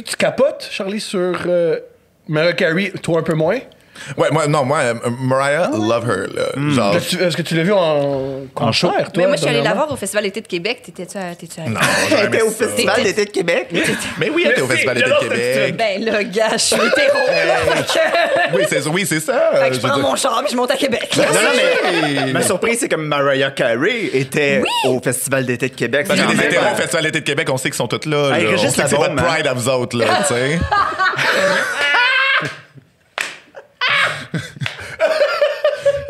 Tu capotes, Charlie, sur Mariah Carey, toi un peu moins? Ouais, moi, Mariah, love her, là. Genre... Est-ce que tu l'as vu en concert, toi? Mais moi, je suis allée la dernièrement? voir au Festival d'été de Québec. T'étais-tu allée? Non, Elle jamais était au ça. Festival d'été de Québec. Mais oui, elle était au Festival d'été de Québec. Ben là, gars, je suis hétéro. Oui, c'est ça. Fait que je prends mon char et je monte à Québec. Non, mais ma surprise, c'est que Mariah Carey était au Festival d'été de Québec. Parce que Quand les même, hétéros au Festival d'été de Québec, on sait qu'ils sont tous là. Hey, là. On Régis sait que c'est Labaume, votre pride à vous autres, là, tu sais.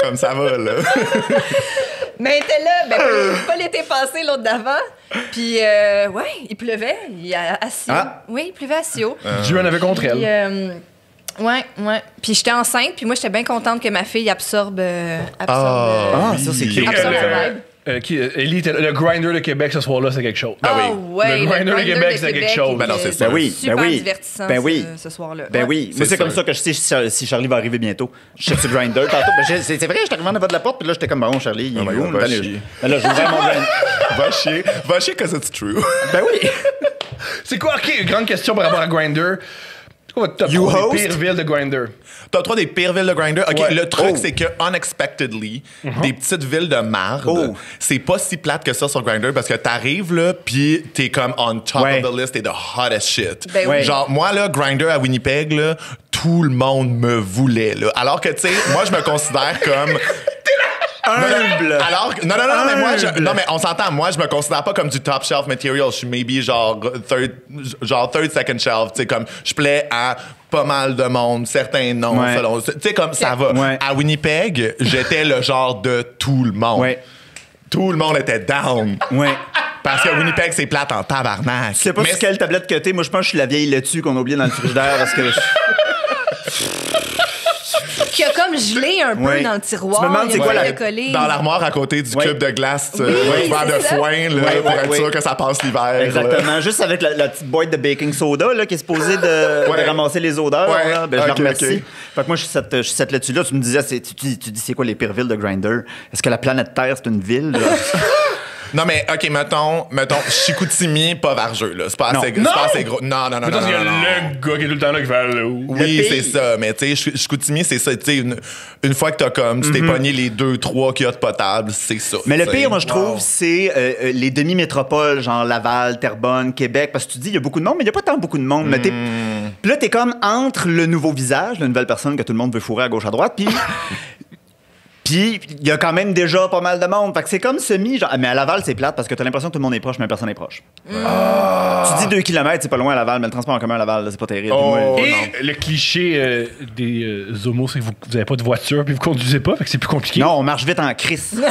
Comme ça va, là. Mais elle était là, pas l'été passé, l'autre d'avant. Puis, ouais, il pleuvait à Sio. Ah. Oui, il pleuvait à Sio. Dieu en avait contre Puis, elle. ouais. Puis j'étais enceinte, puis moi, j'étais bien contente que ma fille absorbe ça, c'est cute. absorbe la vibe. Ellie, le grinder de Québec ce soir-là, c'est quelque chose. Ah ouais, Le grinder de Québec, c'est quelque chose. Ben non, c'est ça. Ben oui, Super ben oui. divertissant Ben oui. ce soir-là. Ben Ouais. oui, moi c'est comme ça que je sais si Charlie va arriver bientôt. Je sais que c'est Grindr tantôt. Ben, c'est vrai, j'étais arrivé en avant de la porte, puis là j'étais comme bon, Charlie, il est Oh my où? God, va Ben, chier. ben là, j'ouvrais mon Grindr. Va chier, cause it's true. Ben oui. C'est quoi, OK, grande question par rapport à Grindr. C'est quoi votre top You 3 host? des pires villes de Grindr? Top 3 des pires villes de Grindr. OK, Ouais. le truc, Oh. c'est que, unexpectedly, des petites villes de marde, Oh. c'est pas si plate que ça sur Grindr parce que t'arrives, là, pis t'es comme on top Ouais. of the list, t'es the hottest shit. Ben oui. Genre, moi, là, Grindr à Winnipeg, là, tout le monde me voulait, là. Alors que, tu sais, moi, je me considère comme... Humble. Alors, non, mais moi, non, mais on s'entend, moi, je me considère pas comme du top shelf material. Je suis maybe genre third, second shelf. Tu sais, comme, je plais à pas mal de monde, certains noms, Ouais. selon. Tu sais, comme ça va. Ouais. À Winnipeg, j'étais le genre de tout le monde. Ouais. Tout le monde était down. Ouais. Parce que Winnipeg, c'est plate en tabarnak. Je sais pas Mais sur quelle tablette que t'es. Moi, je pense que je suis la vieille laitue qu'on a oubliée dans le frigidaire parce que. Qui a comme gelé un peu Ouais. dans le tiroir. Tu me demandes, il c'est a quoi pas la- décollé. dans l'armoire à côté du Ouais. cube de glace, Oui, couvert de c'est ça. foin, là, Ouais, pour ouais, être ouais. sûr que ça passe l'hiver. là. Exactement. Juste avec la petite boîte de baking soda là, qui est supposée de ramasser les odeurs. Ouais. Là. Ben, je la Ok, remercie. ok. Fait que moi, je suis cette laitue-là. Tu me disais, tu dis c'est quoi les pires villes de Grindr? Est-ce que la planète Terre, c'est une ville? Là? Non, mais, OK, mettons, Chicoutimi, pas Vargeux, là. C'est pas Non. assez, c'est Non! pas assez gros. Non. Mais il y a le gars qui est tout le temps là qui fait allô. Oui, Le c'est pays. ça. Mais, tu sais, Chicoutimi, c'est ça. Tu sais, une fois que t'as comme, tu t'es pogné les 2-3 kiosques potables, c'est ça. Mais le tu sais. pire, moi, je trouve, c'est les demi-métropoles, genre Laval, Terrebonne, Québec. Parce que tu dis, il y a beaucoup de monde, mais il n'y a pas tant beaucoup de monde. Mais puis là, t'es comme entre le nouveau visage, la nouvelle personne que tout le monde veut fourrer à gauche, à droite, puis... Puis, il y a quand même déjà pas mal de monde. Fait que c'est comme semi. Genre, mais à Laval, c'est plate parce que t'as l'impression que tout le monde est proche, mais personne n'est proche. Tu dis 2 km, c'est pas loin à Laval, mais le transport en commun à Laval, là, c'est pas terrible. Oh, Moi, Et le cliché des homos, c'est que vous n'avez pas de voiture puis vous conduisez pas, fait que c'est plus compliqué. non, on marche vite en crise. Ouais.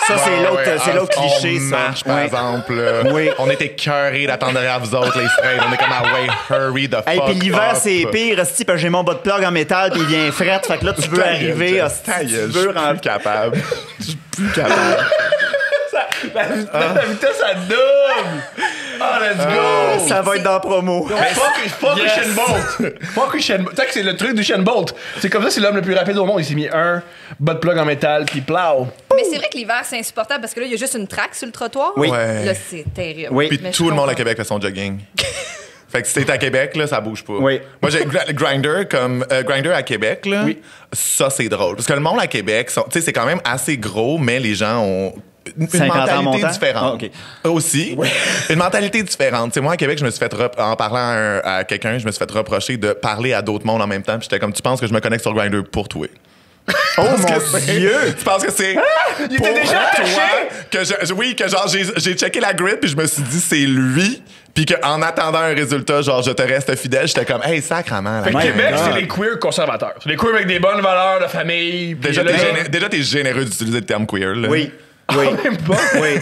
Ça, c'est l'autre- c'est l'autre On cliché, ça. marche, par Ouais. exemple. Oui. On était cœurés d'attendre derrière vous autres, les straight. On est comme, ah ouais, hurry the fuck Hey, puis l'hiver, up. c'est pire. Hostie, parce que j'ai mon bas de plug en métal, puis il vient fret. Fait que là, tu veux Ta arriver. gueule, hostie, ta tu gueule, veux je suis rentrer. plus capable. Je suis plus capable. La vitesse, ça double! Ah, let's go! Ça va être dans la promo. Fuck Usain Bolt! Fuck Usain Bolt! Tu sais que c'est le truc d'Usain Bolt. C'est comme ça, c'est l'homme le plus rapide au monde. Il s'est mis un bas de plug en métal, puis plow. Mais c'est vrai que l'hiver, c'est insupportable parce que là, il y a juste une traque sur le trottoir. Oui. Ouais. Là, c'est terrible. Oui. Puis Mais je tout le monde à comprends. Québec fait son jogging. Fait que si t'es à Québec, là, ça bouge pas. Oui. Moi, j'ai Grindr comme Grindr à Québec, là. Oui. Ça, c'est drôle. Parce que le monde à Québec, tu sais, c'est quand même assez gros, mais les gens ont une 50 ans mentalité montant? différente. Ah, OK. Aussi. Une mentalité différente. Tu sais, moi, à Québec, je me suis fait, en parlant à quelqu'un, je me suis fait reprocher de parler à d'autres mondes en même temps. Puis j'étais comme, tu penses que je me connecte sur Grindr pour toi? Oh Parce mon que c'est- Dieu! Tu penses que c'est Il pour était déjà attaché? toi oui, que genre j'ai checké la grid puis je me suis dit c'est lui puis qu'en attendant un résultat genre je te reste fidèle, j'étais comme hey sacrement. Fait que My Québec, God. c'est les queers conservateurs. C'est les queers avec des bonnes valeurs de famille. puis Déjà là, t'es généreux d'utiliser le terme queer là. Oui. Oui. Même pas. Oui.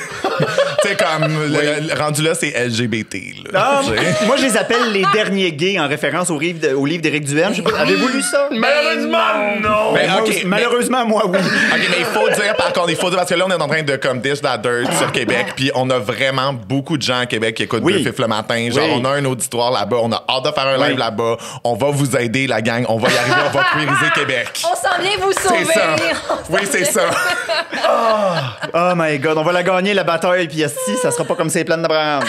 Tu sais comme le rendu là c'est LGBT là. Non, Tu sais. moi, je les appelle les derniers gays en référence au livre d'Éric Duhem. Je sais pas, avez-vous lu ça? Malheureusement, non! Ben, Moi, ok, mais- malheureusement, moi, oui. OK, mais il faut dire, par contre, parce que là, on est en train de comme dish la dirt sur Québec, puis on a vraiment beaucoup de gens à Québec qui écoutent Oui. Deux Fifs le matin. Genre, Oui. on a un auditoire là-bas, on a hâte de faire un live Oui. là-bas. On va vous aider, la gang. On va y arriver, on va queeriser Québec. On s'en vient vous sauver. C'est ça. On s'en Oui, c'est vient. ça. Oh my God, on va la gagner, la bataille, puis si, ça sera pas comme ces plaines d'Abraham.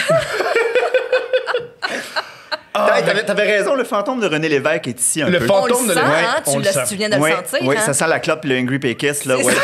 T'avais raison, le fantôme de René Lévesque est ici un Le peu. fantôme On le de sent, Lévesque, hein, on le sent. tu viens de le sentir. Oui, hein? ça sent la clope et le Angry Pekis. Là, C'est ouais. ça.